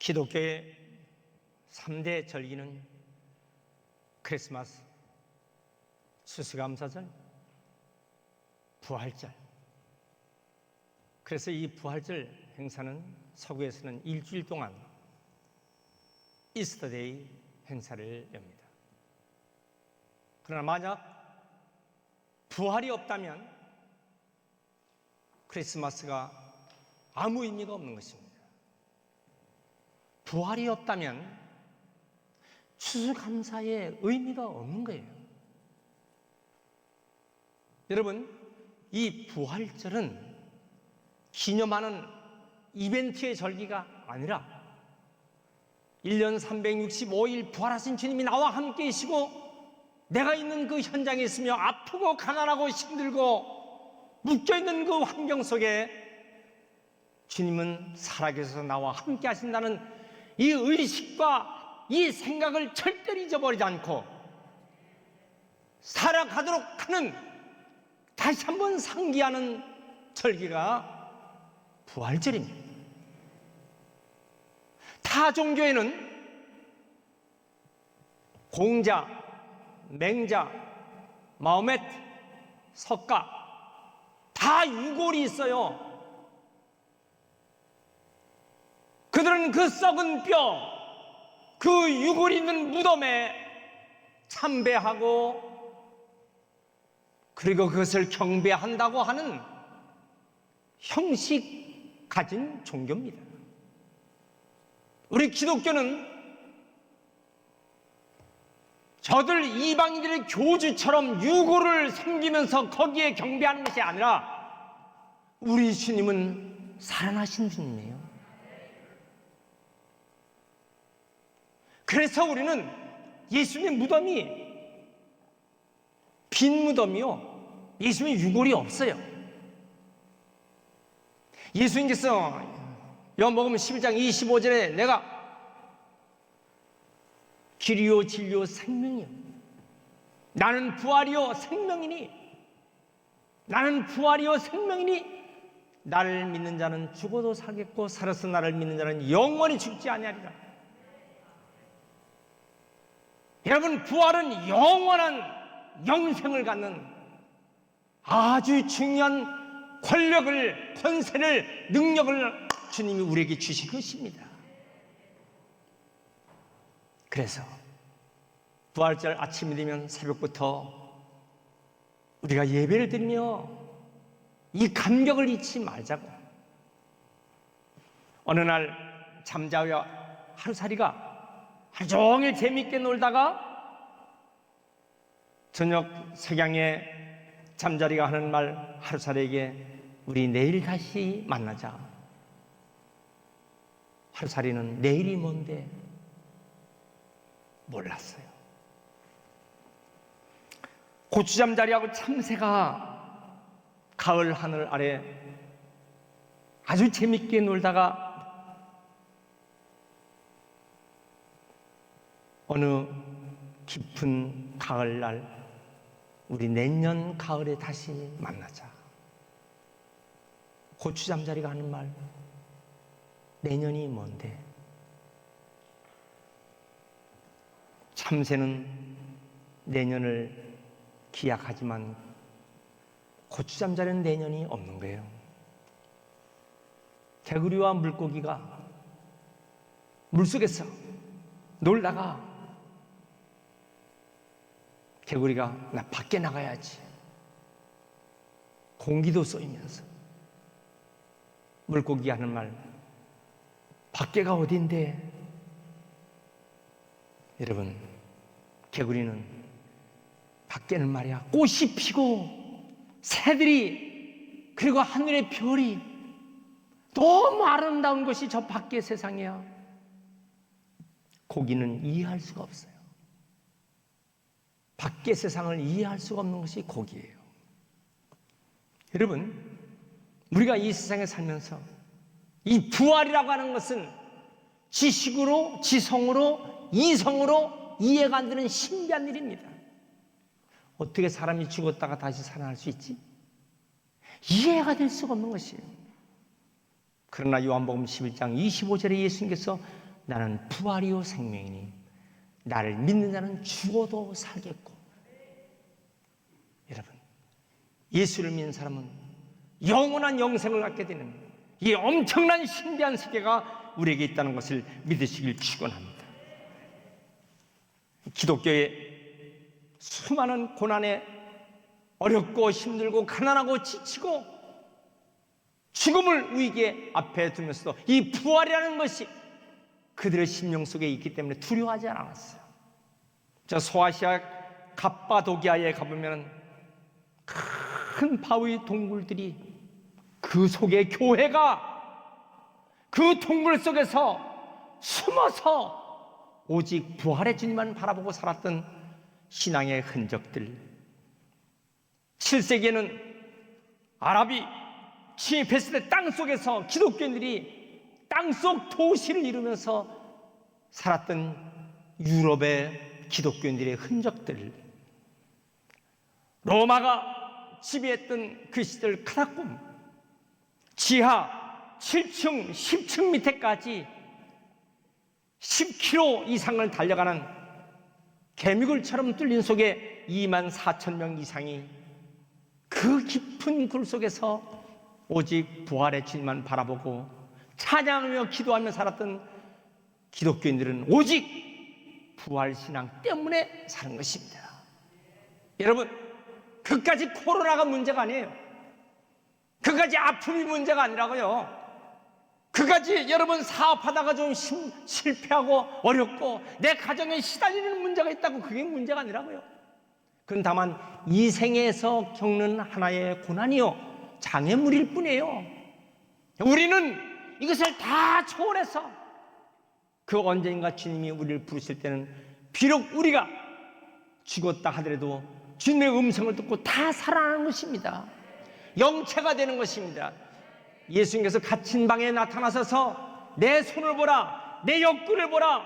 기독교의 3대 절기는 크리스마스, 추수감사절, 부활절. 그래서 이 부활절 행사는 서구에서는 일주일 동안 이스터데이 행사를 엽니다. 그러나 만약 부활이 없다면 크리스마스가 아무 의미가 없는 것입니다. 부활이 없다면 추수감사의 의미가 없는 거예요. 여러분, 이 부활절은 기념하는 이벤트의 절기가 아니라 1년 365일 부활하신 주님이 나와 함께 계시고 내가 있는 그 현장에 있으며 아프고 가난하고 힘들고 묶여있는 그 환경 속에 주님은 살아계셔서 나와 함께 하신다는 이 의식과 이 생각을 절대로 잊어버리지 않고 살아가도록 하는, 다시 한번 상기하는 절기가 부활절입니다. 타 종교에는 공자, 맹자, 마호멧, 석가 다 유골이 있어요. 그들은 그 썩은 뼈, 그 유골이 있는 무덤에 참배하고 그리고 그것을 경배한다고 하는 형식 가진 종교입니다. 우리 기독교는 저들 이방인들의 교주처럼 유골을 섬기면서 거기에 경배하는 것이 아니라 우리 주님은 살아나신 주님이에요. 그래서 우리는 예수님의 무덤이 빈 무덤이요, 예수님의 유골이 없어요. 예수님께서 요한복음 11장 25절에 내가 길이요 진리요 생명이요, 나는 부활이요 생명이니, 나는 부활이요 생명이니 나를 믿는 자는 죽어도 살겠고 살아서 나를 믿는 자는 영원히 죽지 아니하리라. 여러분, 부활은 영원한 영생을 갖는 아주 중요한 권력을, 권세를, 능력을 주님이 우리에게 주신 것입니다. 그래서 부활절 아침이 되면 새벽부터 우리가 예배를 드리며 이 감격을 잊지 말자고. 어느 날 잠자와 하루살이가 하루 종일 재미있게 놀다가 저녁 석양에 잠자리가 하는 말 하루살이에게 우리 내일 다시 만나자. 하루살이는 내일이 뭔데 몰랐어요. 고추잠자리하고 참새가 가을 하늘 아래 아주 재밌게 놀다가 어느 깊은 가을날 우리 내년 가을에 다시 만나자. 고추잠자리가 하는 말, 내년이 뭔데? 참새는 내년을 기약하지만 고추잠자리는 내년이 없는 거예요. 개구리와 물고기가 물속에서 놀다가 개구리가 나 밖에 나가야지, 공기도 쏘이면서 물고기 하는 말, 밖에가 어딘데? 여러분, 개구리는 밖에는 말이야 꽃이 피고 새들이, 그리고 하늘의 별이 너무 아름다운 것이 저 밖의 세상이야. 고기는 이해할 수가 없어요. 밖의 세상을 이해할 수가 없는 것이 고기예요. 여러분, 우리가 이 세상에 살면서 이 부활이라고 하는 것은 지식으로, 지성으로, 이성으로 이해가 안 되는 신비한 일입니다. 어떻게 사람이 죽었다가 다시 살아날 수 있지? 이해가 될 수가 없는 것이에요. 그러나 요한복음 11장 25절에 예수님께서 나는 부활이요 생명이니 나를 믿는 자는 죽어도 살겠고. 여러분, 예수를 믿는 사람은 영원한 영생을 갖게 되는 이 엄청난 신비한 세계가 우리에게 있다는 것을 믿으시길 축원합니다. 기독교의 수많은 고난에 어렵고 힘들고 가난하고 지치고 죽음을 위기에 앞에 두면서도 이 부활이라는 것이 그들의 심령 속에 있기 때문에 두려워하지 않았어요. 저 소아시아 갑바도기아에 가보면 큰 바위 동굴들이, 그 속에 교회가 그 동굴 속에서 숨어서 오직 부활의 주님만 바라보고 살았던 신앙의 흔적들. 7세기에는 아랍이 침입했을 때 땅속에서 기독교인들이 땅속 도시를 이루면서 살았던 유럽의 기독교인들의 흔적들. 로마가 지배했던 그 시절 카타콤, 지하 7층, 10층 밑에까지 10km 이상을 달려가는 개미굴처럼 뚫린 속에 24,000명 이상이 그 깊은 굴 속에서 오직 부활의 주님만 바라보고 찬양하며 기도하며 살았던 기독교인들은 오직 부활신앙 때문에 사는 것입니다. 여러분, 그까지 코로나가 문제가 아니에요. 그까지 아픔이 문제가 아니라고요. 그까지 여러분 사업하다가 좀 실패하고 어렵고 내 가정에 시달리는 문제가 있다고 그게 문제가 아니라고요. 그건 다만 이 생에서 겪는 하나의 고난이요 장애물일 뿐이에요. 우리는 이것을 다 초월해서 그 언젠가 주님이 우리를 부르실 때는 비록 우리가 죽었다 하더라도 주님의 음성을 듣고 다 살아나는 것입니다. 영체가 되는 것입니다. 예수님께서 갇힌 방에 나타나셔서 내 손을 보라, 내 옆구리를 보라,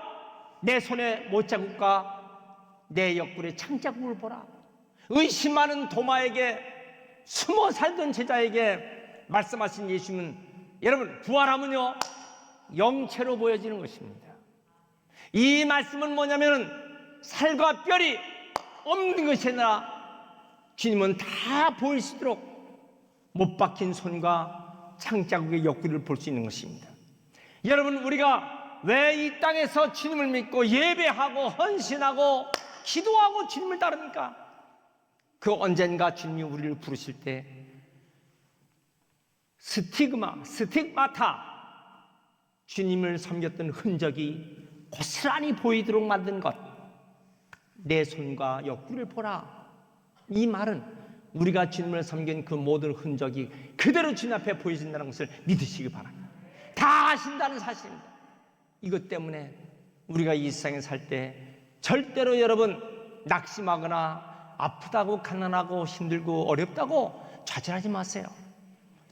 내 손의 못자국과 내 옆구리의 창자국을 보라. 의심 많은 도마에게, 숨어 살던 제자에게 말씀하신 예수님은, 여러분, 부활하면요 영체로 보여지는 것입니다. 이 말씀은 뭐냐면 살과 뼈리 없는 것이 아니라 주님은 다 보일 수 있도록 못 박힌 손과 창자국의 옆구리를 볼 수 있는 것입니다. 여러분, 우리가 왜 이 땅에서 주님을 믿고 예배하고 헌신하고 기도하고 주님을 따릅니까? 그 언젠가 주님이 우리를 부르실 때 스틱마타, 주님을 섬겼던 흔적이 고스란히 보이도록 만든 것, 내 손과 옆구리를 보라. 이 말은 우리가 주님을 섬긴 그 모든 흔적이 그대로 주님 앞에 보여진다는 것을 믿으시기 바랍니다. 다 아신다는 사실입니다. 이것 때문에 우리가 이 세상에 살 때 절대로 여러분 낙심하거나 아프다고 가난하고 힘들고 어렵다고 좌절하지 마세요.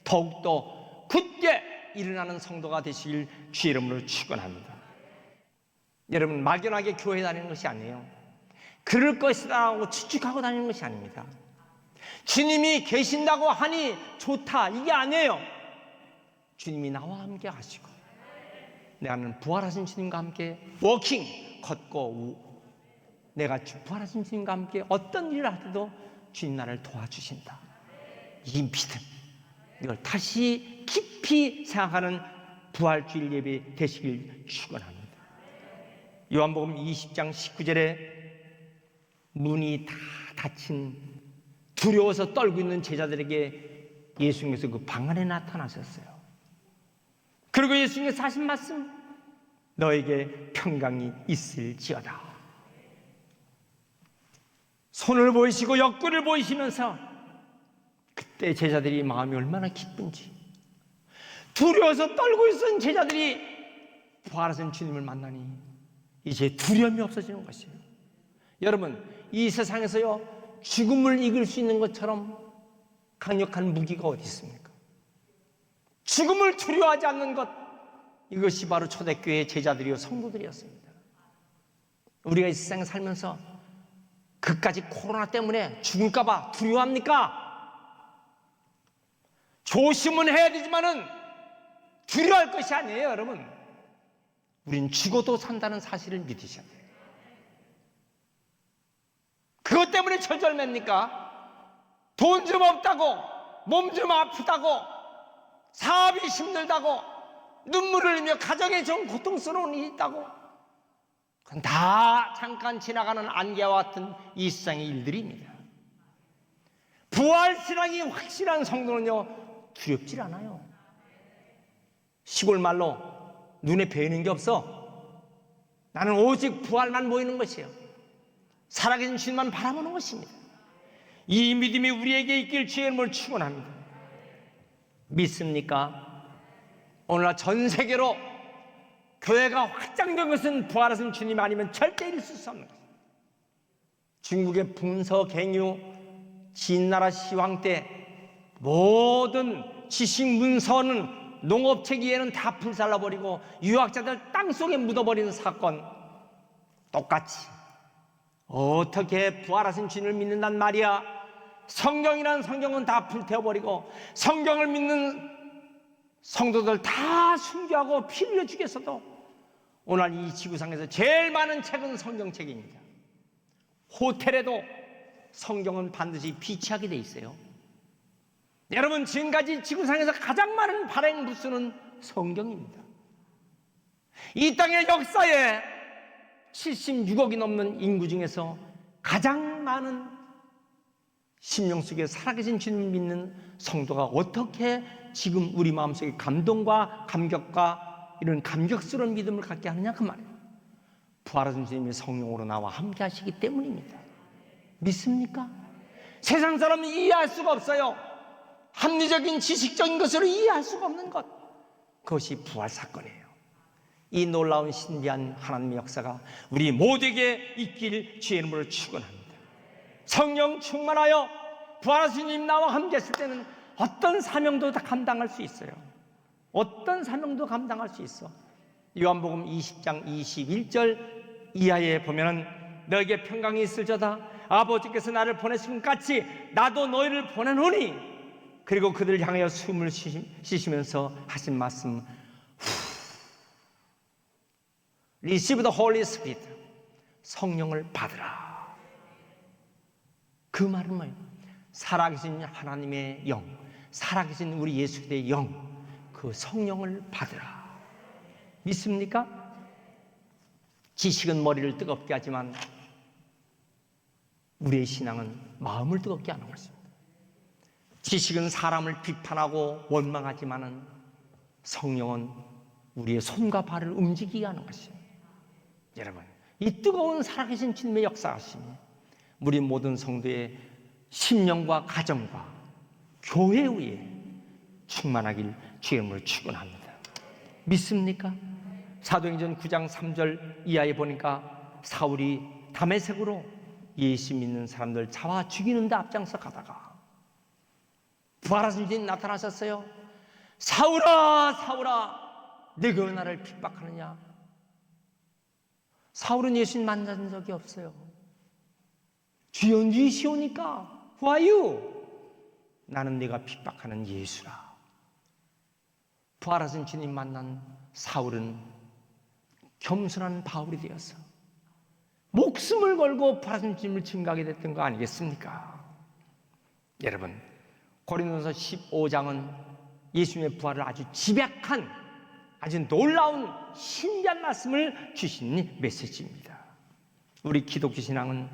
더욱더 굳게 일어나는 성도가 되시길 주의 이름으로 축원합니다. 여러분, 막연하게 교회 다니는 것이 아니에요. 그럴 것이다 하고 추측하고 다니는 것이 아닙니다. 주님이 계신다고 하니 좋다, 이게 아니에요. 주님이 나와 함께 하시고 나는 부활하신 주님과 함께 워킹, 걷고 내가 부활하신 주님과 함께 어떤 일을 할 때도 주님 나를 도와주신다. 이 믿음, 이걸 다시 깊이 생각하는 부활주일 예배 되시길 축원합니다. 요한복음 20장 19절에 문이 다 닫힌 두려워서 떨고 있는 제자들에게 예수님께서 그 방 안에 나타나셨어요. 그리고 예수님께서 하신 말씀, 너에게 평강이 있을지어다. 손을 보이시고 옆구리를 보이시면서 그때 제자들이 마음이 얼마나 기쁜지, 두려워서 떨고 있었던 제자들이 부활하신 주님을 만나니 이제 두려움이 없어지는 것이에요. 여러분, 이 세상에서요 죽음을 이길 수 있는 것처럼 강력한 무기가 어디 있습니까? 죽음을 두려워하지 않는 것, 이것이 바로 초대교회의 제자들이요 성도들이었습니다. 우리가 이 세상에 살면서 그까지 코로나 때문에 죽을까 봐 두려워합니까? 조심은 해야 되지만은 두려워할 것이 아니에요. 여러분, 우린 죽어도 산다는 사실을 믿으셔야 돼요. 그것 때문에 절절맵니까? 돈 좀 없다고, 몸 좀 아프다고, 사업이 힘들다고, 눈물을 흘리며 가정에 좀 고통스러운 일이 있다고. 그건 다 잠깐 지나가는 안개와 같은 이 세상의 일들입니다. 부활신앙이 확실한 성도는요, 두렵질 않아요. 시골 말로 눈에 뵈는 게 없어. 나는 오직 부활만 보이는 것이에요. 살아계신 주님만 바라보는 것입니다. 이 믿음이 우리에게 있길 주의 이름으로 축원합니다. 믿습니까? 오늘날 전 세계로 교회가 확장된 것은 부활하신 주님 아니면 절대 있을 수 없는 것입니다. 중국의 풍서갱유 진나라 시황 때 모든 지식 문서는 농업체계에는 다 불살라버리고 유학자들 땅속에 묻어버리는 사건, 똑같이 어떻게 부활하신 주님을 믿는단 말이야? 성경이란 성경은 다 불태워버리고 성경을 믿는 성도들 다 순교하고 피 흘려 죽였어도 오늘 이 지구상에서 제일 많은 책은 성경책입니다. 호텔에도 성경은 반드시 비치하게 돼 있어요. 여러분, 지금까지 지구상에서 가장 많은 발행 부수는 성경입니다. 이 땅의 역사에 76억이 넘는 인구 중에서 가장 많은 심령 속에 살아계신 주님을 믿는 성도가 어떻게 지금 우리 마음속에 감동과 감격과 이런 감격스러운 믿음을 갖게 하느냐, 그 말이에요. 부활하신 주님이 성령으로 나와 함께 하시기 때문입니다. 믿습니까? 세상 사람은 이해할 수가 없어요. 합리적인 지식적인 것으로 이해할 수가 없는 것, 그것이 부활 사건이에요. 이 놀라운 신비한 하나님의 역사가 우리 모두에게 있길 주의 이름으로 축원합니다. 성령 충만하여 부활하신 주님 나와 함께 했을 때는 어떤 사명도 다 감당할 수 있어요. 어떤 사명도 감당할 수 있어. 요한복음 20장 21절 이하에 보면은 너에게 평강이 있을저다. 아버지께서 나를 보내신 같이 나도 너희를 보내노니. 그리고 그들을 향하여 숨을 쉬시면서 하신 말씀, Receive the Holy Spirit, 성령을 받으라. 그 말은 뭐예요? 살아계신 하나님의 영, 살아계신 우리 예수 그리스도의 영, 그 성령을 받으라. 믿습니까? 지식은 머리를 뜨겁게 하지만 우리의 신앙은 마음을 뜨겁게 하는 것입니다. 지식은 사람을 비판하고 원망하지만은 성령은 우리의 손과 발을 움직이게 하는 것입니다. 여러분, 이 뜨거운 살아계신 주님의 역사하심이 우리 모든 성도의 심령과 가정과 교회 위에 충만하길 주의 이름으로 축원합니다. 믿습니까? 사도행전 9장 3절 이하에 보니까 사울이 다메섹으로 예수 믿는 사람들 잡아 죽이는 데 앞장서 가다가 부활하신 주님 나타나셨어요. 사울아, 사울아, 네가 나를 핍박하느냐? 사울은 예수님 만난 적이 없어요. 주여 니시오니까 Who are you? 나는 네가 핍박하는 예수라. 부활하신 주님 만난 사울은 겸손한 바울이 되어서 목숨을 걸고 부활하신 주님을 증거하게 됐던 거 아니겠습니까? 여러분, 고린도서 15장은 예수님의 부활을 아주 집약한, 아주 놀라운 신비한 말씀을 주신 메시지입니다. 우리 기독교 신앙은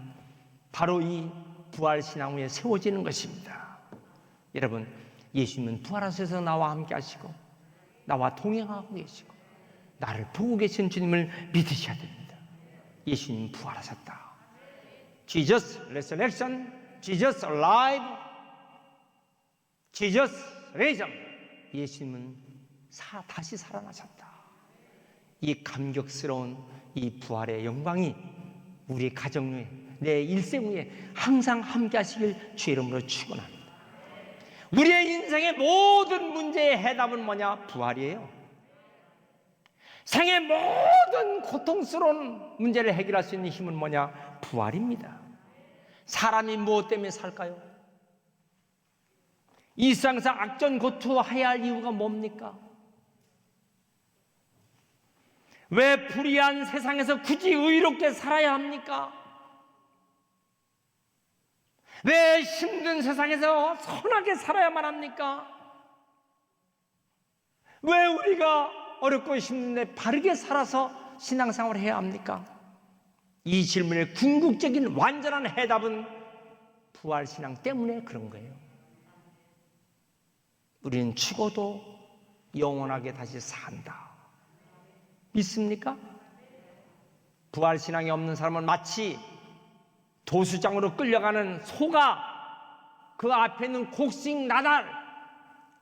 바로 이 부활 신앙 위에 세워지는 것입니다. 여러분, 예수님은 부활하셔서 나와 함께 하시고 나와 동행하고 계시고 나를 보고 계신 주님을 믿으셔야 됩니다. 예수님 부활하셨다. Jesus resurrection, Jesus alive, Jesus risen. 예수님은 다시 살아나셨다. 이 감격스러운 이 부활의 영광이 우리 가정 위에, 내 일생 위에 항상 함께 하시길 주의 이름으로 축원합니다. 우리의 인생의 모든 문제의 해답은 뭐냐? 부활이에요. 생의 모든 고통스러운 문제를 해결할 수 있는 힘은 뭐냐? 부활입니다. 사람이 무엇 때문에 살까요? 이 세상에서 악전고투해야 할 이유가 뭡니까? 왜 불의한 세상에서 굳이 의롭게 살아야 합니까? 왜 힘든 세상에서 선하게 살아야만 합니까? 왜 우리가 어렵고 힘든데 바르게 살아서 신앙생활을 해야 합니까? 이 질문의 궁극적인 완전한 해답은 부활신앙 때문에 그런 거예요. 우리는 죽어도 영원하게 다시 산다. 믿습니까? 부활신앙이 없는 사람은 마치 도수장으로 끌려가는 소가 그 앞에 있는 곡식 나달,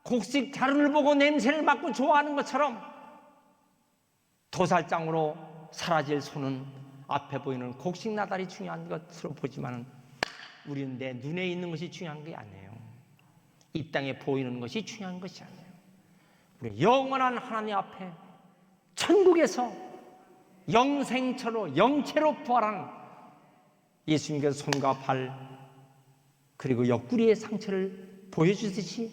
곡식 자루를 보고 냄새를 맡고 좋아하는 것처럼 도살장으로 사라질 소는 앞에 보이는 곡식 나달이 중요한 것으로 보지만 우리는 내 눈에 있는 것이 중요한 게 아니에요. 이 땅에 보이는 것이 중요한 것이 아니에요. 우리 영원한 하나님 앞에 천국에서 영생처로 영체로 부활하는 예수님께서 손과 발 그리고 옆구리의 상처를 보여주듯이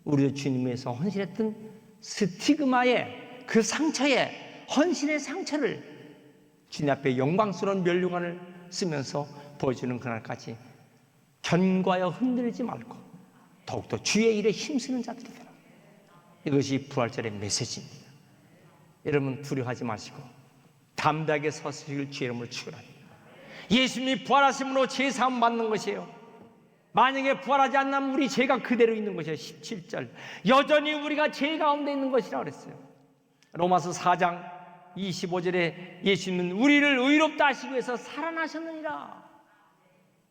우리도 주님에서 헌신했던 스티그마의 그 상처에 헌신의 상처를 주님 앞에 영광스러운 면류관을 쓰면서 보여주는 그날까지 견고하여 흔들리지 말고 더욱더 주의 일에 힘쓰는 자들이 되라. 이것이 부활절의 메시지입니다. 여러분 두려워하지 마시고 담대하게 서시길 주의 이름으로 축원합니다. 예수님이 부활하심으로 죄 사함 받는 것이에요. 만약에 부활하지 않으면 우리 죄가 그대로 있는 것이에요. 17절 여전히 우리가 죄 가운데 있는 것이라고 그랬어요. 로마서 4장 25절에 예수님은 우리를 의롭다 하시기 위해서 살아나셨느니라.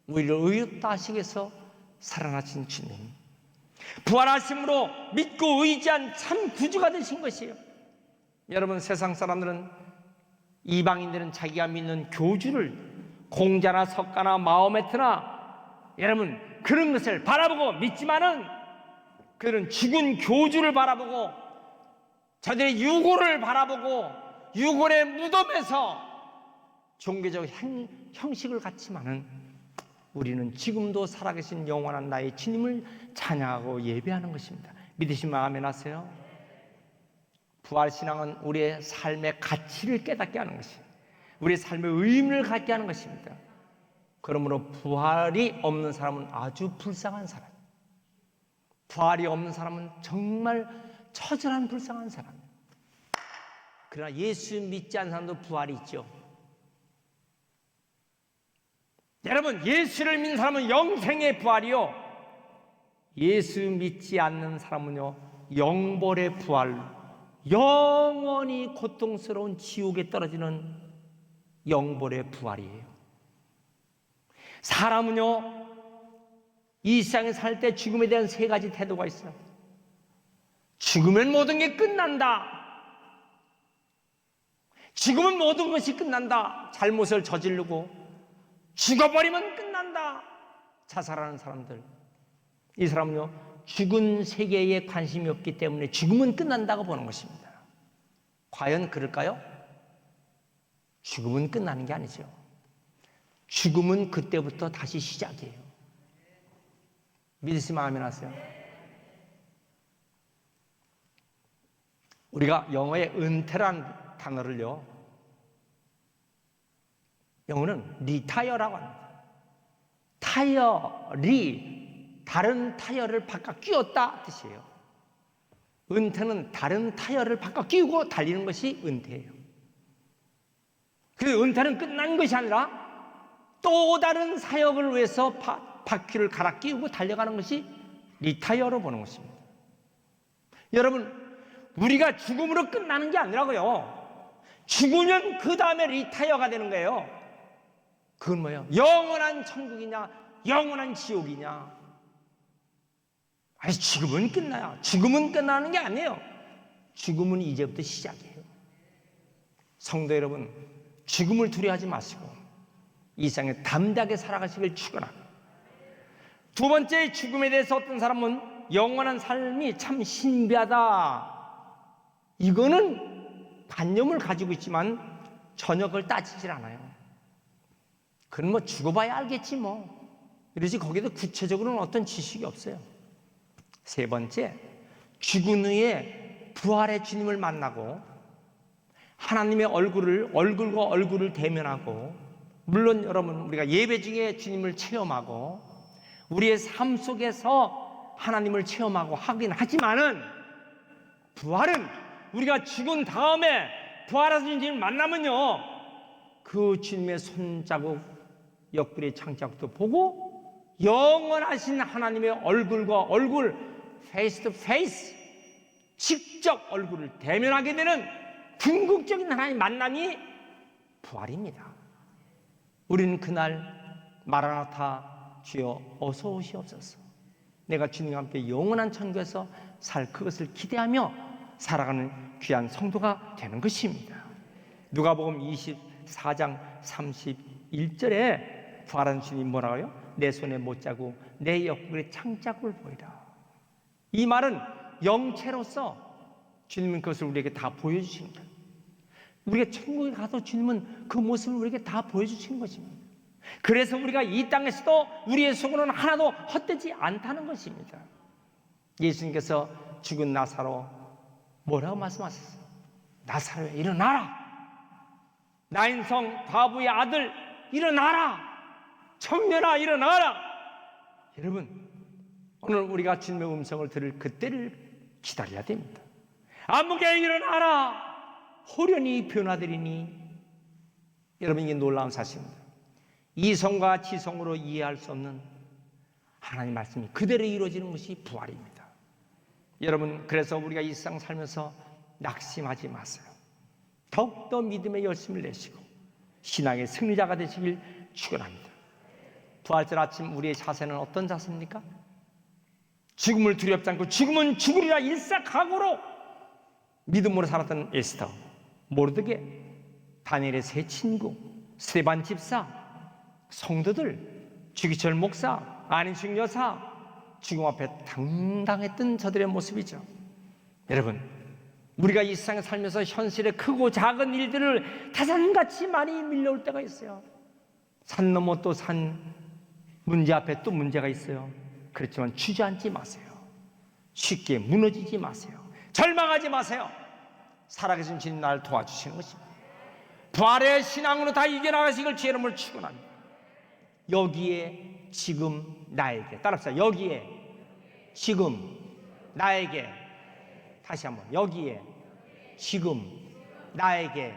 우리를 의롭다 하시기 위해서 살아나신 주님, 부활하심으로 믿고 의지한 참 구주가 되신 것이에요. 여러분 세상 사람들은, 이방인들은 자기가 믿는 교주를 공자나 석가나 마호메트나 여러분 그런 것을 바라보고 믿지만은 그들은 죽은 교주를 바라보고 저들의 유골을 바라보고 유골의 무덤에서 종교적 형식을 갖지만은 우리는 지금도 살아계신 영원한 나의 주님을 찬양하고 예배하는 것입니다. 믿으시면 아멘 하세요. 부활신앙은 우리의 삶의 가치를 깨닫게 하는 것입니다. 우리의 삶의 의미를 갖게 하는 것입니다. 그러므로 부활이 없는 사람은 아주 불쌍한 사람, 부활이 없는 사람은 정말 처절한 불쌍한 사람. 그러나 예수 믿지 않는 사람도 부활이 있죠. 여러분 예수를 믿는 사람은 영생의 부활이요, 예수 믿지 않는 사람은요 영벌의 부활, 영원히 고통스러운 지옥에 떨어지는 영벌의 부활이에요. 사람은요 이 세상에 살 때 죽음에 대한 세 가지 태도가 있어요. 죽으면 모든 게 끝난다. 죽으면 모든 것이 끝난다. 잘못을 저지르고 죽어버리면 끝난다. 자살하는 사람들, 이 사람은요 죽은 세계에 관심이 없기 때문에 죽음은 끝난다고 보는 것입니다. 과연 그럴까요? 죽음은 끝나는 게 아니죠. 죽음은 그때부터 다시 시작이에요. 믿으시면 아멘 하세요. 우리가 영어의 은퇴란 단어를요, 영어는 retire라고 합니다. 타이어리, 다른 타이어를 바꿔 끼웠다 뜻이에요. 은퇴는 다른 타이어를 바꿔 끼우고 달리는 것이 은퇴예요. 그 은퇴는 끝난 것이 아니라 또 다른 사역을 위해서 바퀴를 갈아 끼우고 달려가는 것이 리타이어로 보는 것입니다. 여러분 우리가 죽음으로 끝나는 게 아니라고요. 죽으면 그 다음에 리타이어가 되는 거예요. 그건 뭐예요? 영원한 천국이냐 영원한 지옥이냐. 아니 죽음은 끝나요. 죽음은 끝나는 게 아니에요. 죽음은 이제부터 시작이에요. 성도 여러분, 죽음을 두려워하지 마시고 이 세상에 담대하게 살아가시길 축원합니다. 두 번째, 죽음에 대해서 어떤 사람은 영원한 삶이 참 신비하다, 이거는 관념을 가지고 있지만 전혀 그걸 따지질 않아요. 그건 뭐 죽어봐야 알겠지 뭐 이러지 거기에 구체적으로는 어떤 지식이 없어요. 세 번째, 죽은 후에 부활의 주님을 만나고 하나님의 얼굴과 얼굴을 대면하고, 물론 여러분 우리가 예배 중에 주님을 체험하고 우리의 삶 속에서 하나님을 체험하고 하긴 하지만은, 부활은 우리가 죽은 다음에 부활하신 주님 만나면요, 그 주님의 손자국, 옆구리의 창자국도 보고 영원하신 하나님의 얼굴과 얼굴, 페이스 투 페이스, 직접 얼굴을 대면하게 되는 궁극적인 하나님 만남이 부활입니다. 우리는 그날 마라나타, 주여 어서 오시옵소서, 내가 주님과 함께 영원한 천국에서 살 그것을 기대하며 살아가는 귀한 성도가 되는 것입니다. 누가복음 24장 31절에 부활한 주님 뭐라고요? 내 손에 못자국, 내 옆구리에 창자국을 보이라. 이 말은 영체로서 주님은 그것을 우리에게 다 보여주십니다. 우리가 천국에 가서 주님은 그 모습을 우리에게 다 보여주시는 것입니다. 그래서 우리가 이 땅에서도 우리의 소원은 하나도 헛되지 않다는 것입니다. 예수님께서 죽은 나사로 뭐라고 말씀하셨어요? 나사로야, 일어나라. 나인성 과부의 아들, 일어나라. 청년아, 일어나라. 여러분, 오늘 우리가 주님의 음성을 들을 그때를 기다려야 됩니다. 아무개 일어나라. 호련히 변화되리니. 여러분, 이게 놀라운 사실입니다. 이성과 지성으로 이해할 수 없는 하나님 말씀이 그대로 이루어지는 것이 부활입니다. 여러분, 그래서 우리가 이 세상 살면서 낙심하지 마세요. 더욱더 믿음의 열심을 내시고 신앙의 승리자가 되시길 축원합니다. 부활절 아침 우리의 자세는 어떤 자세입니까? 죽음을 두렵지 않고 죽으면 죽으리라 일사각오로 믿음으로 살았던 에스더, 모르드게, 다니엘의 세 친구, 스데반 집사, 성도들, 주기철 목사, 안희숙 여사, 죽음 앞에 당당했던 저들의 모습이죠. 여러분, 우리가 이 세상에 살면서 현실의 크고 작은 일들을 타산같이 많이 밀려올 때가 있어요. 산 넘어 또 산, 문제 앞에 또 문제가 있어요. 그렇지만 주저앉지 마세요. 쉽게 무너지지 마세요. 절망하지 마세요. 살아계신 주님 나를 도와주시는 것입니다. 부활의 신앙으로 다 이겨나가시길 주의 이름으로 축원합니다. 여기에 지금 나에게, 따라합시다. 여기에 지금 나에게, 다시 한번, 여기에 지금 나에게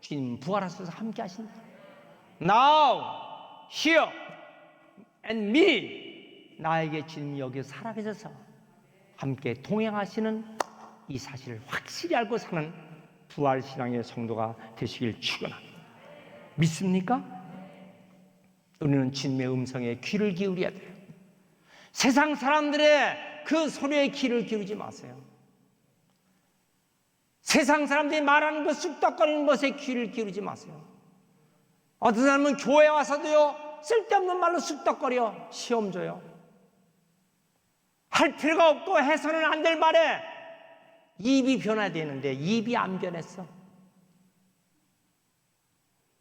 주님 부활하셔서 함께 하신다. Now, here and me, 나에게 주님 여기 살아계셔서 함께 동행하시는 이 사실을 확실히 알고 사는 부활신앙의 성도가 되시길 축원합니다. 믿습니까? 우리는 주님의 음성에 귀를 기울여야 돼요. 세상 사람들의 그 소리에 귀를 기울이지 마세요. 세상 사람들이 말하는 그 쑥덕거리는 것에 귀를 기울이지 마세요. 어떤 사람은 교회 와서도요, 쓸데없는 말로 쑥덕거려 시험 줘요. 할 필요가 없고 해서는 안 될 말에 입이 변해야 되는데 입이 안 변했어.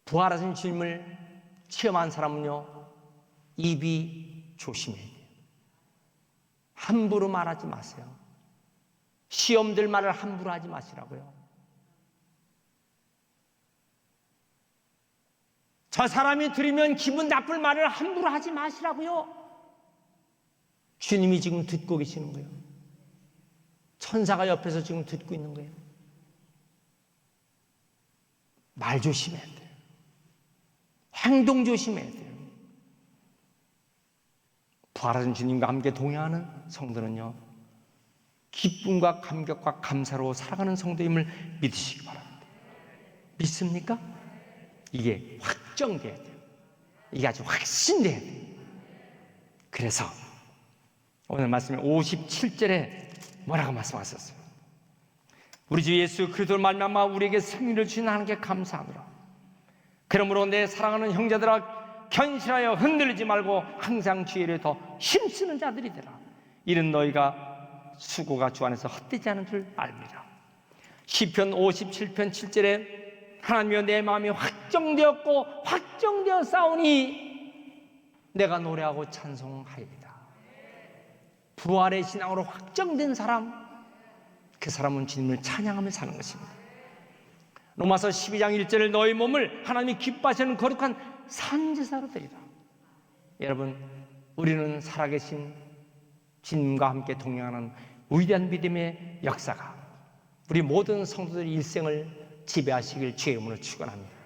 부활하신 주님을 체험한 사람은요, 입이 조심해야 돼요. 함부로 말하지 마세요. 시험들 말을 함부로 하지 마시라고요. 저 사람이 들으면 기분 나쁠 말을 함부로 하지 마시라고요. 주님이 지금 듣고 계시는 거예요. 천사가 옆에서 지금 듣고 있는 거예요. 말 조심해야 돼요. 행동 조심해야 돼요. 부활하신 주님과 함께 동행하는 성도는요, 기쁨과 감격과 감사로 살아가는 성도임을 믿으시기 바랍니다. 믿습니까? 이게 확정돼야 돼요. 이게 아주 확신돼야 돼요. 그래서 오늘 말씀에 57절에 뭐라고 말씀하셨어요? 우리 주 예수 그리스도를 말미암아 우리에게 승리를 주신 하나님께 감사하노라. 그러므로 내 사랑하는 형제들아, 견실하여 흔들리지 말고 항상 주의를 더 힘쓰는 자들이 되라. 이는 너희가 수고가 주 안에서 헛되지 않은 줄 압니다. 시편 57편 7절에 하나님이여 내 마음이 확정되었고 확정되어 싸우니 내가 노래하고 찬송하리이다. 부활의 신앙으로 확정된 사람, 그 사람은 주님을 찬양하며 사는 것입니다. 로마서 12장 1절에 너희 몸을 하나님이 기뻐하시는 거룩한 산제사로 드리라. 여러분, 우리는 살아계신 주님과 함께 동행하는 위대한 믿음의 역사가 우리 모든 성도들의 일생을 지배하시길 주의 이름으로 축원합니다.